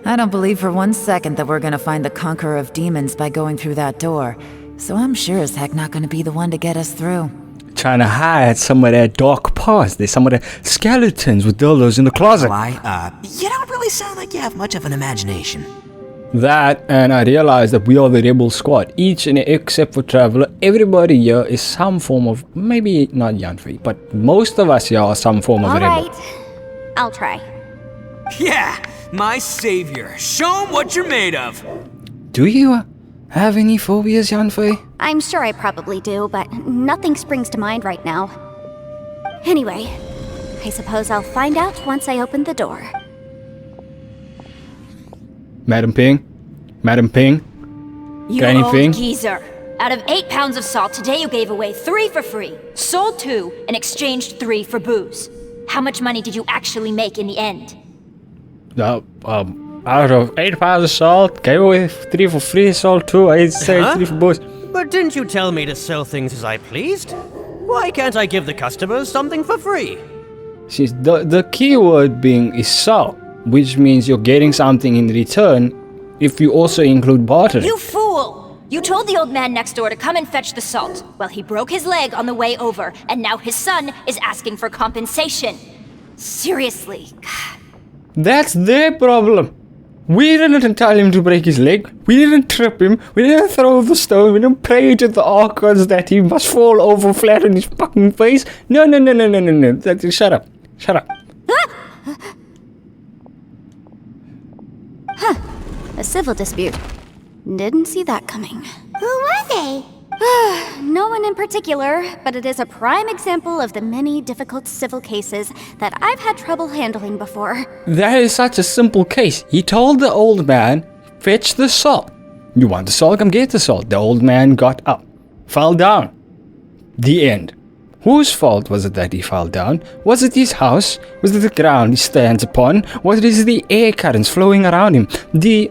I don't believe for 1 second that we're gonna find the conqueror of demons by going through that door, so I'm sure as heck not gonna be the one to get us through. Trying to hide some of their dark past. There's some of the skeletons with dildos in the closet. Why, you don't really sound like you have much of an imagination. That, and I realized that we are the rebel squad. Each and except for Traveler, everybody here is some form of, maybe not Yanfei, but most of us here are some form of a rebel. Alright, I'll try. Yeah, my savior. Show him what you're made of. Do you have any phobias, Yanfei? I'm sure I probably do, but nothing springs to mind right now. Anyway, I suppose I'll find out once I open the door. Madam Ping? Madam Ping? You Got anything? old geezer. Out of 8 pounds of salt, today you gave away 3 for free, sold 2, and exchanged 3 for booze. How much money did you actually make in the end? Out of 8 pounds of salt, gave away 3 for free, sold 2, I say 3 for booze. But didn't you tell me to sell things as I pleased? Why can't I give the customers something for free? Since the keyword being is salt, which means you're getting something in return if you also include bartering. You fool! You told the old man next door to come and fetch the salt. Well, he broke his leg on the way over, and now his son is asking for compensation. Seriously. That's their problem. We didn't tell him to break his leg. We didn't trip him. We didn't throw the stone. We didn't pray to the archons that he must fall over flat on his fucking face. No. Shut up. Shut up. A civil dispute. Didn't see that coming. Who were they? No one in particular, but it is a prime example of the many difficult civil cases that I've had trouble handling before. That is such a simple case. He told the old man, fetch the salt. You want the salt? Come get the salt. The old man got up, fell down. The end. Whose fault was it that he fell down? Was it his house? Was it the ground he stands upon? Was it the air currents flowing around him? The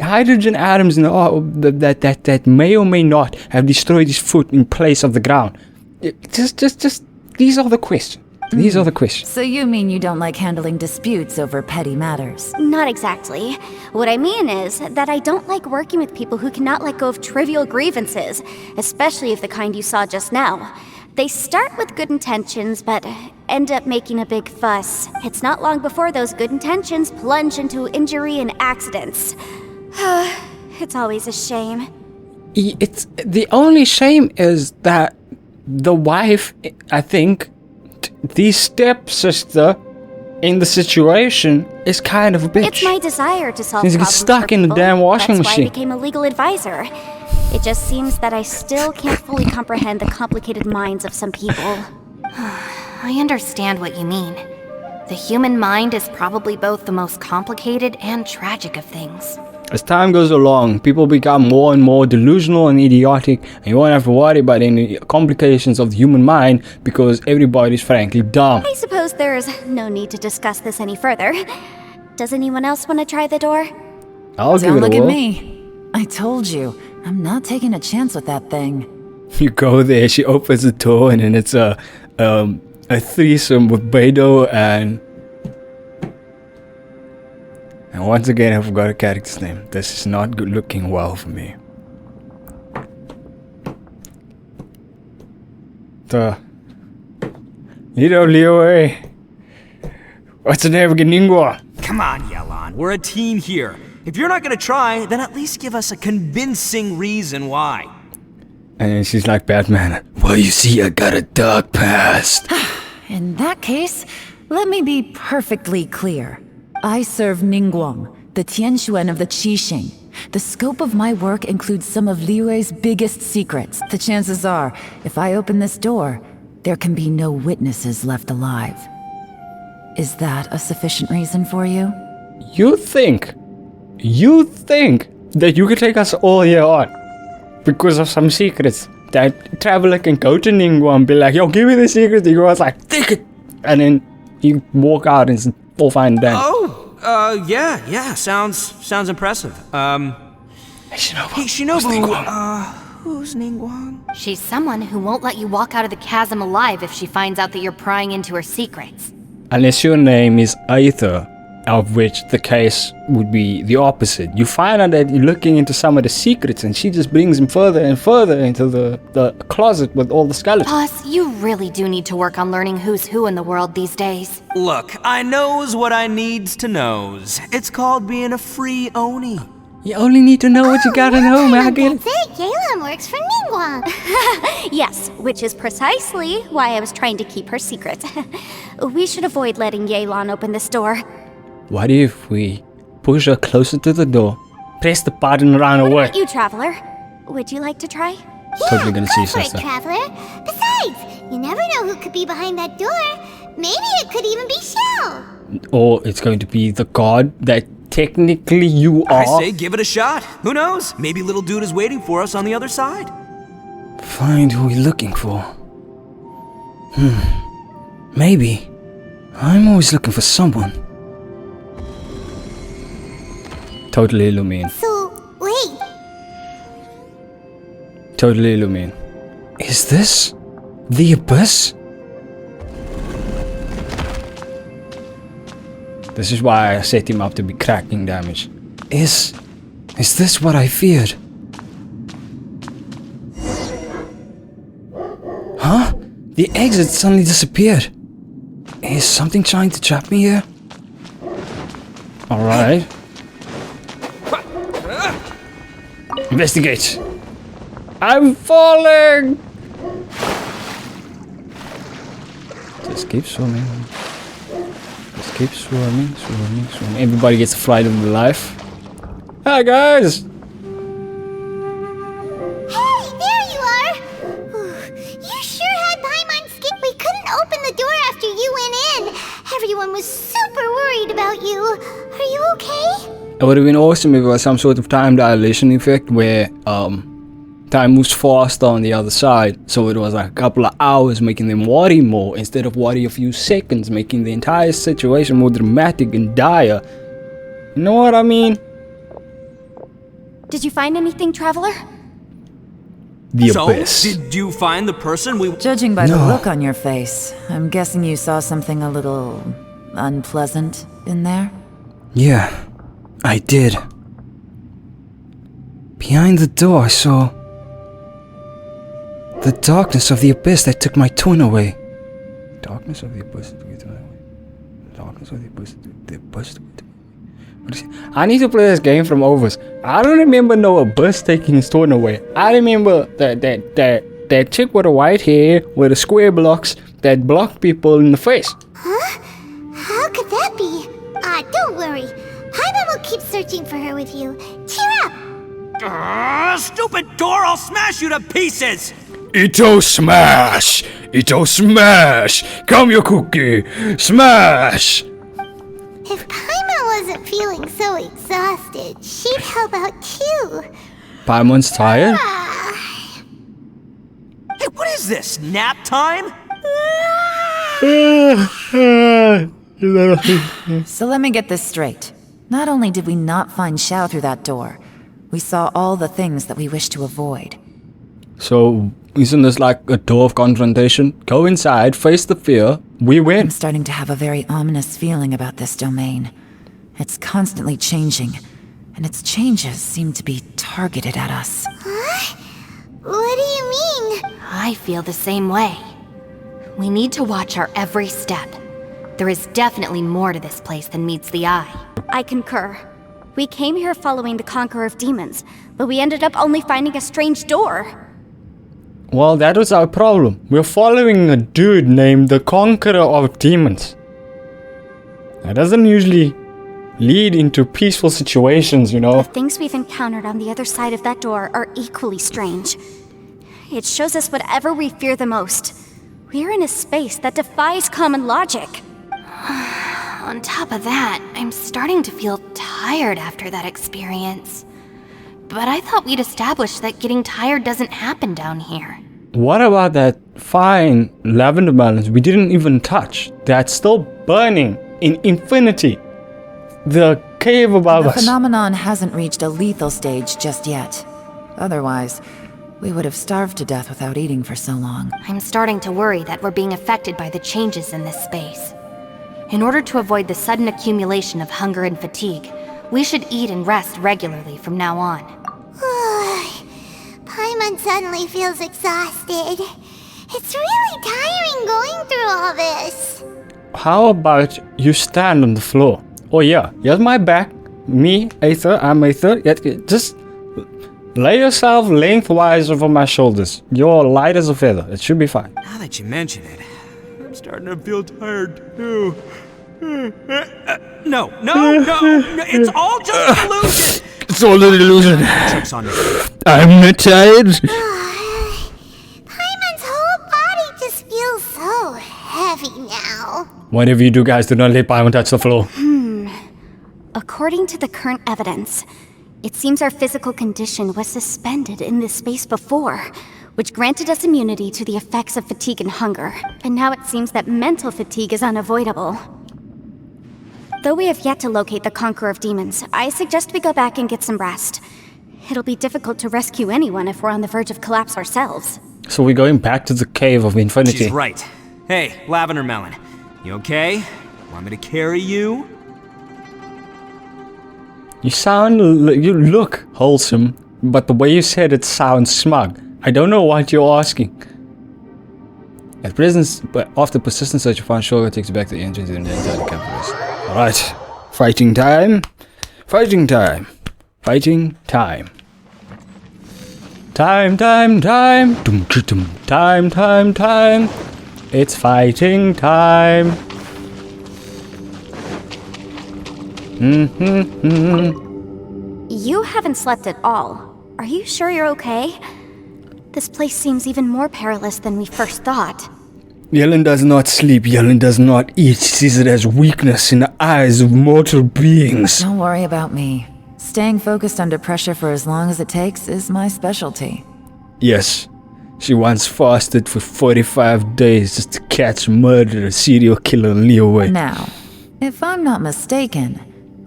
hydrogen atoms in the that may or may not have destroyed his foot in place of the ground? Just these are the questions. These are the questions. So you mean you don't like handling disputes over petty matters? Not exactly. What I mean is that I don't like working with people who cannot let go of trivial grievances, especially of the kind you saw just now. They start with good intentions, but end up making a big fuss. It's not long before those good intentions plunge into injury and accidents. It's always a shame. It's the only shame is that the wife, I think, the stepsister in the situation is kind of a bitch. It's my desire to solve She's problems stuck for in the people. damn washing That's machine. why I became a legal advisor. It just seems that I still can't fully comprehend the complicated minds of some people. I understand what you mean. The human mind is probably both the most complicated and tragic of things. As time goes along, people become more and more delusional and idiotic, and you won't have to worry about any complications of the human mind because everybody's frankly dumb. I suppose there's no need to discuss this any further. Does anyone else want to try the door? I'll give Don't it a look at whirl. me. I told you, I'm not taking a chance with that thing. You go there, she opens the door, and then it's a threesome with Beidou and once again I forgot a character's name. This is not good looking well for me. The Leo, what's the name again, Ningguang? Come on, Yelan. We're a team here. If you're not gonna try, then at least give us a convincing reason why. And then she's like Batman. Well, you see, I got a dark past. In that case, let me be perfectly clear. I serve Ningguang, the Tianxuan of the Qixing. The scope of my work includes some of Liyue's biggest secrets. The chances are, if I open this door, there can be no witnesses left alive. Is that a sufficient reason for you? You think that you can take us all here on because of some secrets that Traveler can go to Ningguang and be like, yo, give me the secrets. Ningguang's like, take it. And then you walk out and it's all fine and done. Yeah, sounds impressive. Hey, Shinobu, who's Ningguang? She's someone who won't let you walk out of the chasm alive if she finds out that you're prying into her secrets. Unless your name is ITTO, of which the case would be the opposite. You find out that you're looking into some of the secrets, and she just brings him further and further into the closet with all the skeletons. Boss, you really do need to work on learning who's who in the world these days. Look, I knows what I needs to knows. It's called being a free Oni. You only need to know what you gotta know, Maggie. That's it. Yelan works for Ningguang. Yes, which is precisely why I was trying to keep her secret. We should avoid letting Yelan open this door. What if we push her closer to the door, press the button, and run away? You, Traveler. Would you like to try? Totally gonna see Go for it, sister. Traveler. Besides, you never know who could be behind that door. Maybe it could even be Shell. Or it's going to be the god that technically you are. I say give it a shot. Who knows? Maybe little dude is waiting for us on the other side. Find who we're looking for. Maybe. I'm always looking for someone. Totally Illumine. So, wait. Totally Illumine. Is this the Abyss? This is why I set him up to be cracking damage. Is this what I feared? Huh? The exit suddenly disappeared. Is something trying to trap me here? Alright. Investigate. I'm falling! Just keep swimming. Just keep swimming. Everybody gets a flight of life. Hi guys! Hey, there you are. You sure had Paimon skin. We couldn't open the door after you went in. Everyone was super worried about you. Are you okay? It would have been awesome if it was some sort of time dilation effect where time moves faster on the other side, so it was like a couple of hours making them worry more instead of worry a few seconds, making the entire situation more dramatic and dire. You know what I mean? Did you find anything, Traveler? The So, Abyss. did you find the person we... Judging by the look on your face, I'm guessing you saw something a little unpleasant in there? Yeah, I did. Behind the door I saw the darkness of the abyss that took my twin away. Darkness of the abyss that took my twin away. Darkness of the abyss that took the abyss took my twin away. What is it? I need to play this game from overs. I don't remember no abyss taking his twin away. I remember that chick with the white hair with the square blocks that blocked people in the face. Huh? How could that be? Don't worry. Paimon will keep searching for her with you. Cheer up. Stupid door! I'll smash you to pieces! ITTO smash! ITTO smash! Come your cookie! Smash! If Paimon wasn't feeling so exhausted, she'd help out too. Paimon's tired? Hey, what is this? Nap time? So let me get this straight. Not only did we not find Xiao through that door, we saw all the things that we wish to avoid. So, isn't this like a door of confrontation? Go inside, face the fear, we win. I'm starting to have a very ominous feeling about this domain. It's constantly changing, and its changes seem to be targeted at us. Huh? What do you mean? I feel the same way. We need to watch our every step. There is definitely more to this place than meets the eye. I concur. We came here following the Conqueror of Demons, but we ended up only finding a strange door. Well, that was our problem. We're following a dude named the Conqueror of Demons. That doesn't usually lead into peaceful situations, you know. The things we've encountered on the other side of that door are equally strange. It shows us whatever we fear the most. We're in a space that defies common logic. On top of that, I'm starting to feel tired after that experience. But I thought we'd established that getting tired doesn't happen down here. What about that fine lavender melons we didn't even touch? That's still burning in infinity. The cave above The us. phenomenon hasn't reached a lethal stage just yet. Otherwise, we would have starved to death without eating for so long. I'm starting to worry that we're being affected by the changes in this space. In order to avoid the sudden accumulation of hunger and fatigue, we should eat and rest regularly from now on. Paimon suddenly feels exhausted. It's really tiring going through all this. How about you stand on the floor? Oh yeah, here's my back. Me, Aether, I'm Aether. Just lay yourself lengthwise over my shoulders. You're light as a feather. It should be fine. Now that you mention it, I'm starting to feel tired too. No, it's all just an illusion. It's all an illusion. Tricks on me. I'm not tired. Paimon's whole body just feels so heavy now. Whatever you do, guys, do not let Paimon touch the floor. According to the current evidence, it seems our physical condition was suspended in this space before, which granted us immunity to the effects of fatigue and hunger. And now it seems that mental fatigue is unavoidable. Though we have yet to locate the Conqueror of Demons, I suggest we go back and get some rest. It'll be difficult to rescue anyone if we're on the verge of collapse ourselves. So we're going back to the Cave of Infinity. She's right. Hey, Lavender Melon, you okay? Want me to carry you? You look wholesome, but the way you said it sounds smug. I don't know what you're asking. After persistent search, you found Shoga takes you back to the entrance and then inside the campus. Alright, fighting time. Fighting time. Fighting time. Time. Dum, dum, time. It's fighting time. You haven't slept at all. Are you sure you're okay? This place seems even more perilous than we first thought. Yellen does not sleep. Yellen does not eat. She sees it as weakness in the eyes of mortal beings. Don't worry about me. Staying focused under pressure for as long as it takes is my specialty. Yes, she once fasted for 45 days just to catch, murder, a serial killer and lead away. Now, if I'm not mistaken,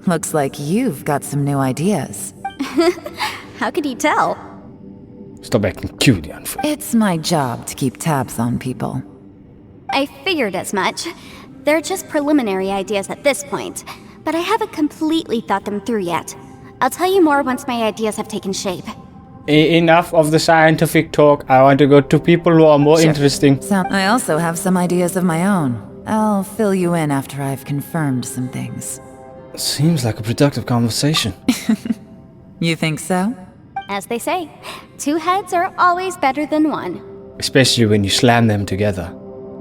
looks like you've got some new ideas. How could you tell? Stop acting cute, Yanfei. It's my job to keep tabs on people. I figured as much. They're just preliminary ideas at this point, but I haven't completely thought them through yet. I'll tell you more once my ideas have taken shape. Enough of the scientific talk. I want to go to people who are more interesting. I also have some ideas of my own. I'll fill you in after I've confirmed some things. Seems like a productive conversation. You think so? As they say, two heads are always better than one. Especially when you slam them together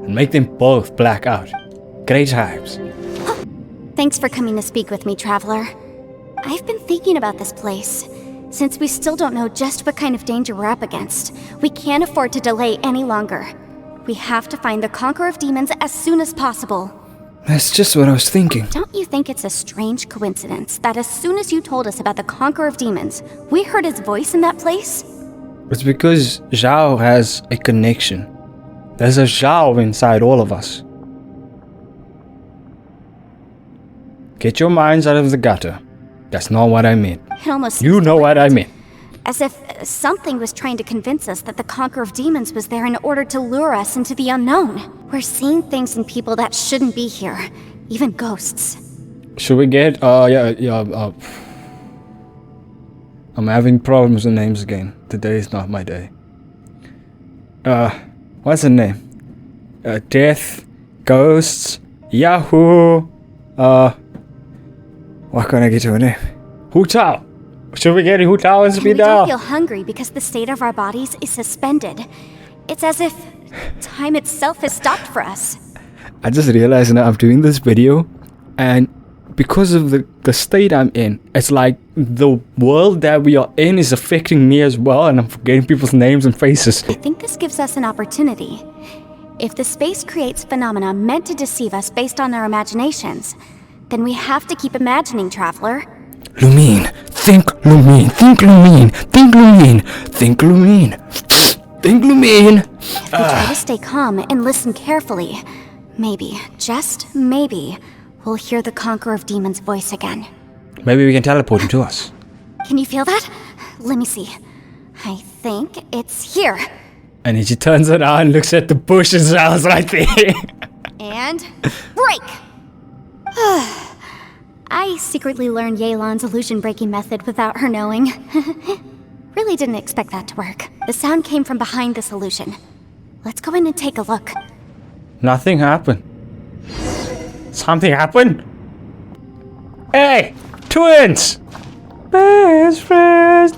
and make them both black out. Great times. Thanks for coming to speak with me, Traveler. I've been thinking about this place. Since we still don't know just what kind of danger we're up against, we can't afford to delay any longer. We have to find the Conqueror of Demons as soon as possible. That's just what I was thinking. Don't you think it's a strange coincidence that as soon as you told us about the Conqueror of Demons, we heard his voice in that place? It's because Zhao has a connection. There's a Zhao inside all of us. Get your minds out of the gutter. That's not what I meant. It almost You know what I meant. as if something was trying to convince us that the Conqueror of Demons was there in order to lure us into the unknown. We're seeing things in people that shouldn't be here, even ghosts. Should we get, I'm having problems with names again. Today is not my day. What's the name? Death, Ghosts, Yahoo, what can I get to a name? Hu Tao! Should we get Hu Tao and And we speed don't up? feel hungry because the state of our bodies is suspended. It's as if time itself has stopped for us. I just realized now I'm doing this video, and because of the state I'm in, it's like the world that we are in is affecting me as well, and I'm forgetting people's names and faces. I think this gives us an opportunity. If the space creates phenomena meant to deceive us based on our imaginations, then we have to keep imagining, Traveler. Lumine, think Lumine, think Lumine, think Lumine, think Lumine, think Lumine. If we try to stay calm and listen carefully, maybe, just maybe, we'll hear the Conqueror of Demons' voice again. Maybe we can teleport him to us. Can you feel that? Let me see. I think it's here. And then she turns around, looks at the bush, and sounds right there. And break! I secretly learned Yelan's illusion-breaking method without her knowing. Really didn't expect that to work. The sound came from behind this illusion. Let's go in and take a look. Nothing happened. Something happened? Hey! Twins! Best friends!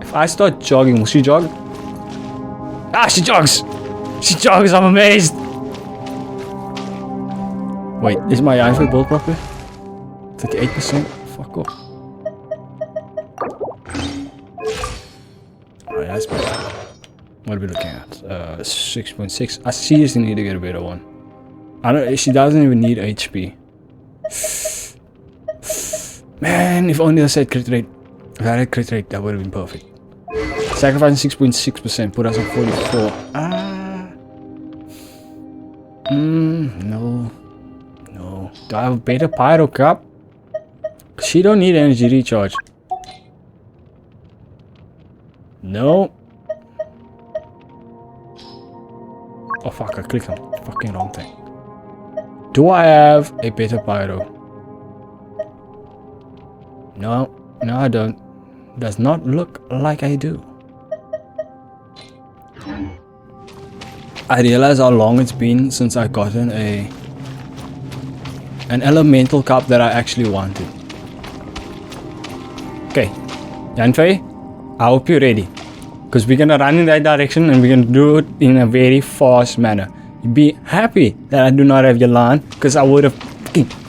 If I start jogging, will she jog? Ah, she jogs! She jogs, I'm amazed! Wait, is my iPhone built properly? 38%? Fuck off. Alright, that's better. What are we looking at? 6.6. I seriously need to get a better one. I don't. She doesn't even need HP. Man, if only I said crit rate. If I had crit rate, that would have been perfect. Sacrificing 6.6%, put us on 44. No. No. Do I have a better pyro cup? She don't need energy recharge. No. Oh fuck, I clicked on the fucking wrong thing. Do I have a better pyro? No. No, I don't. Does not look like I do. I realize how long it's been since I gotten an elemental cup that I actually wanted. Okay, Yanfei, I hope you're ready. Because we're gonna run in that direction and we're gonna do it in a very fast manner. You'd be happy that I do not have Yelan, because I would have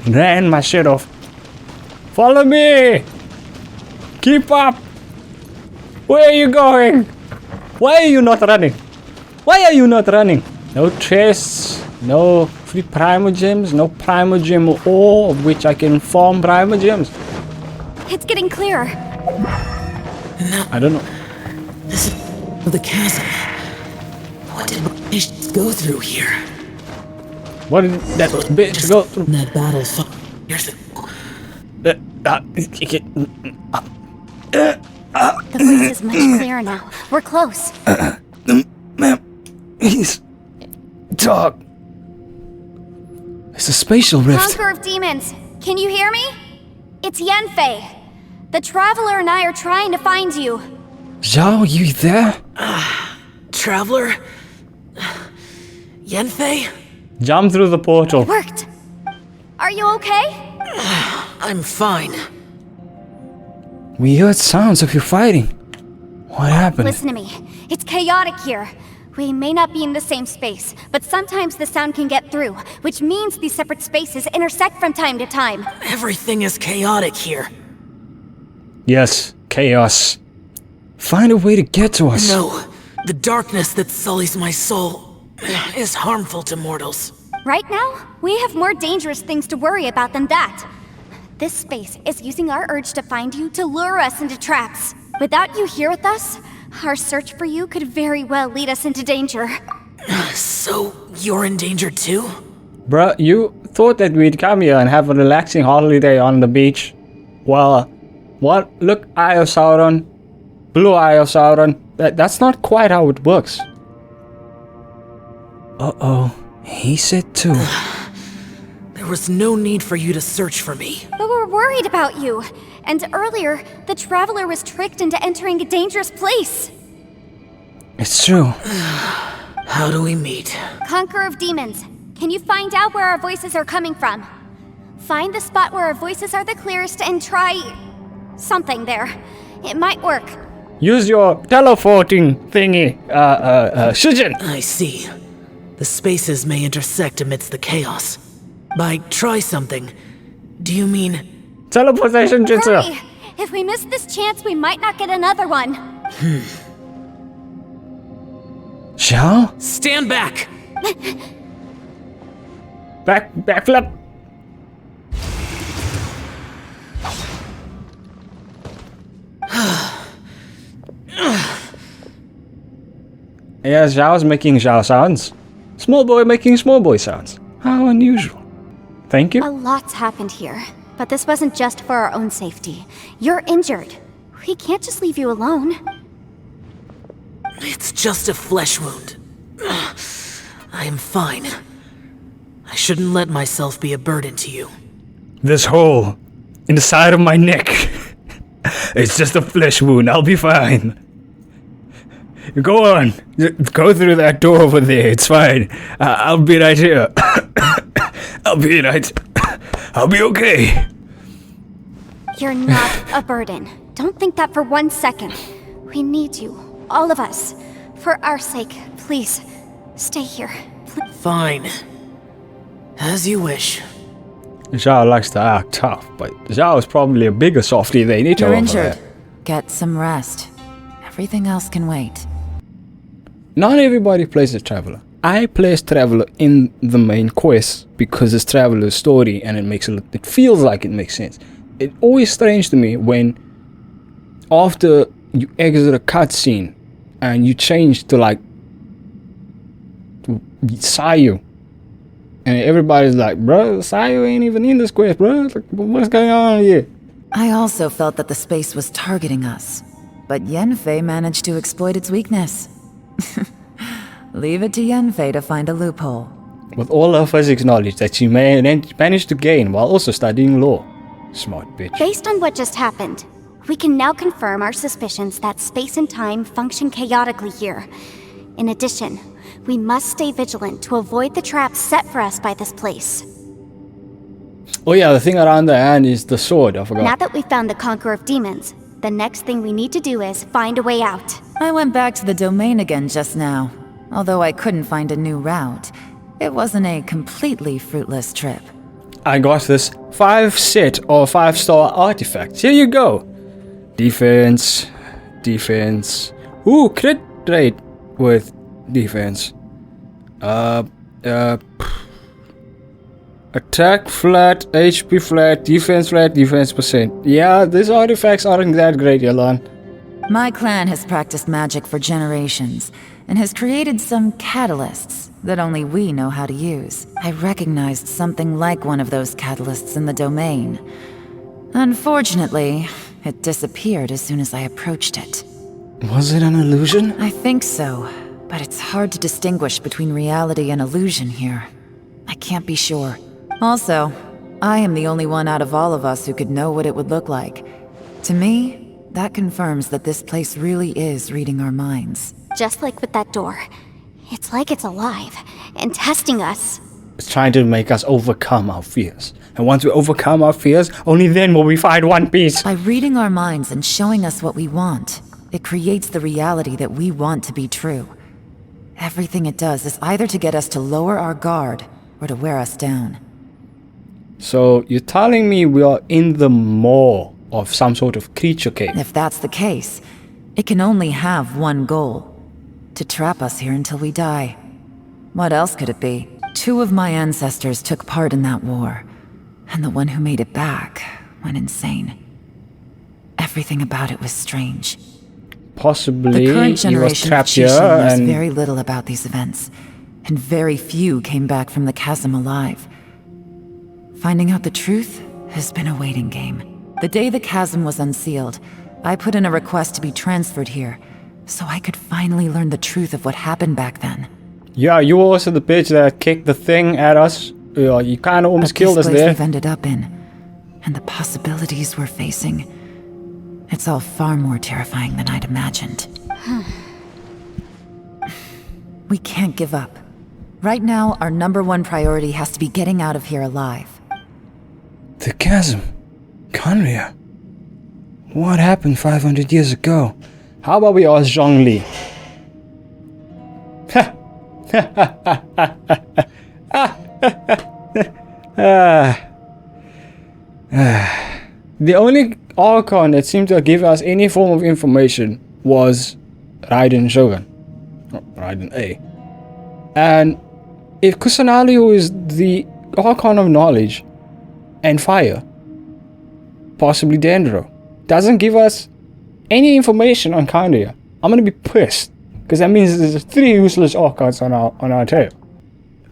ran my shit off. Follow me! Keep up! Where are you going? Why are you not running? Why are you not running? No chests, no free primal gems, no primal gem ore of which I can farm primal gems. It's getting clearer. Now, I don't know. this is the chasm. What did we go through here? What did that bitch go through? That battle fought years ago. The voice is much clearer now. We're close. Ma'am, he's dog. It's a spatial rift. Conqueror of demons, can you hear me? It's Yanfei. The Traveler and I are trying to find you. Zhao, you there? Traveler? Yanfei? Jump through the portal. Worked. Are you okay? I'm fine. We heard sounds of you fighting. What happened? Listen to me. It's chaotic here. We may not be in the same space, but sometimes the sound can get through, which means these separate spaces intersect from time to time. Everything is chaotic here. Yes, chaos. Find a way to get to us. No, the darkness that sullies my soul is harmful to mortals. Right now, we have more dangerous things to worry about than that. This space is using our urge to find you to lure us into traps. Without you here with us, our search for you could very well lead us into danger. So, you're in danger too? Bruh, you thought that we'd come here and have a relaxing holiday on the beach. Well, what? Look, Eye of Sauron. Blue Eye of Sauron. That's not quite how it works. Uh-oh. He said too. There was no need for you to search for me. But we're worried about you. And earlier, the Traveler was tricked into entering a dangerous place. It's true. How do we meet? Conqueror of demons, can you find out where our voices are coming from? Find the spot where our voices are the clearest and try something there. It might work. Use your teleporting thingy, Shujin. I see. The spaces may intersect amidst the chaos. By try something, do you mean... Teleportation jutsu. Hurry! If we miss this chance, we might not get another one. Zhao? Stand back! Backflip. Yeah, Zhao's making Zhao sounds. Small boy making small boy sounds. How unusual. Thank you. A lot's happened here, but this wasn't just for our own safety. You're injured. We can't just leave you alone. It's just a flesh wound. I am fine. I shouldn't let myself be a burden to you. This hole in the side of my neck. It's just a flesh wound. I'll be fine. Go on. Go through that door over there. It's fine. I'll be right here. I'll be okay. You're not a burden. Don't think that for 1 second. We need you. All of us. For our sake, please. Stay here. Fine. As you wish. Zhao likes to act tough, but Zhao is probably a bigger softie than ITTO You're over injured. there. Get some rest. Everything else can wait. Not everybody plays as Traveler. I play as Traveler in the main quest because it's Traveler's story and it feels like it makes sense. It's always strange to me when after you exit a cutscene and you change to like Sayu, and everybody's like, bro, Sayu ain't even in this quest, bro. Like, what's going on here? I also felt that the space was targeting us, but Yanfei managed to exploit its weakness. Leave it to Yanfei to find a loophole. With all her physics knowledge that she managed to gain while also studying law. Smart bitch. Based on what just happened, we can now confirm our suspicions that space and time function chaotically here. In addition, we must stay vigilant to avoid the traps set for us by this place. Oh yeah, the thing around the hand is the sword, I forgot. Now that we've found the Conqueror of Demons, the next thing we need to do is find a way out. I went back to the domain again just now. Although I couldn't find a new route, it wasn't a completely fruitless trip. I got this 5-set or 5-star artifacts. Here you go. Defense. Ooh, crit rate with defense. Attack flat, HP flat, defense percent. Yeah, these artifacts aren't that great, Yalan. My clan has practiced magic for generations, and has created some catalysts that only we know how to use. I recognized something like one of those catalysts in the domain. Unfortunately, it disappeared as soon as I approached it. Was it an illusion? I think so, but it's hard to distinguish between reality and illusion here. I can't be sure. Also, I am the only one out of all of us who could know what it would look like. To me, that confirms that this place really is reading our minds. Just like with that door. It's like it's alive and testing us. It's trying to make us overcome our fears. And once we overcome our fears, only then will we find One Piece. By reading our minds and showing us what we want, it creates the reality that we want to be true. Everything it does is either to get us to lower our guard or to wear us down. So you're telling me we are in the maw of some sort of creature cave? If that's the case, it can only have one goal. To trap us here until we die. What else could it be? 2 of my ancestors took part in that war, and the one who made it back went insane. Everything about it was strange. Possibly The current he was generation of trapped here Chishin knows and... very little about these events, and very few came back from the chasm alive. Finding out the truth has been a waiting game. The day the chasm was unsealed, I put in a request to be transferred here, so I could finally learn the truth of what happened back then. Yeah, you were also the bitch that kicked the thing at us. You kinda almost killed us This place there. we've ended up in, and the possibilities we're facing, it's all far more terrifying than I'd imagined. We can't give up. Right now, our #1 priority has to be getting out of here alive. The chasm. Conria. What happened 500 years ago? How about we ask Zhongli? The only Archon that seemed to give us any form of information was Raiden Shogun. Raiden A. And if Kusanali, who is the Archon of knowledge and fire, possibly Dendro, doesn't give us any information on Conria, I'm gonna be pissed, because that means there's 3 useless Archons on our tail.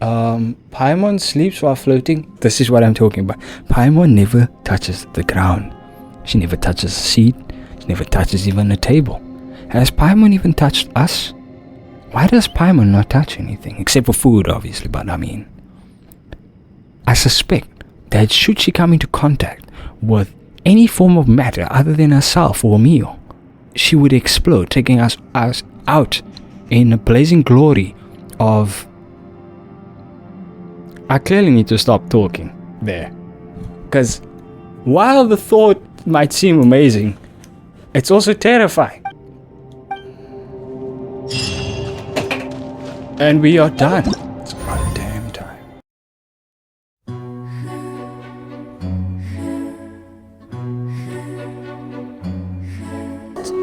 Paimon sleeps while floating. This is what I'm talking about. Paimon never touches the ground. She never touches a seat. She never touches even a table. Has Paimon even touched us? Why does Paimon not touch anything? Except for food, obviously, but I mean... suspect that should she come into contact with any form of matter other than herself or Mio, she would explode, taking us out in a blazing glory of... I clearly need to stop talking there. Because while the thought might seem amazing, it's also terrifying. And we are done. It's about damn time.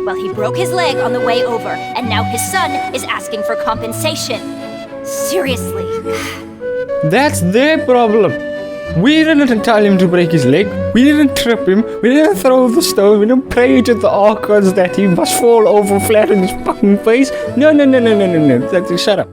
Well, he broke his leg on the way over, and now his son is asking for compensation. Seriously. That's their problem. We didn't tell him to break his leg. We didn't trip him. We didn't throw the stone. We didn't pray to the archons that he must fall over flat on his fucking face. No. Shut up.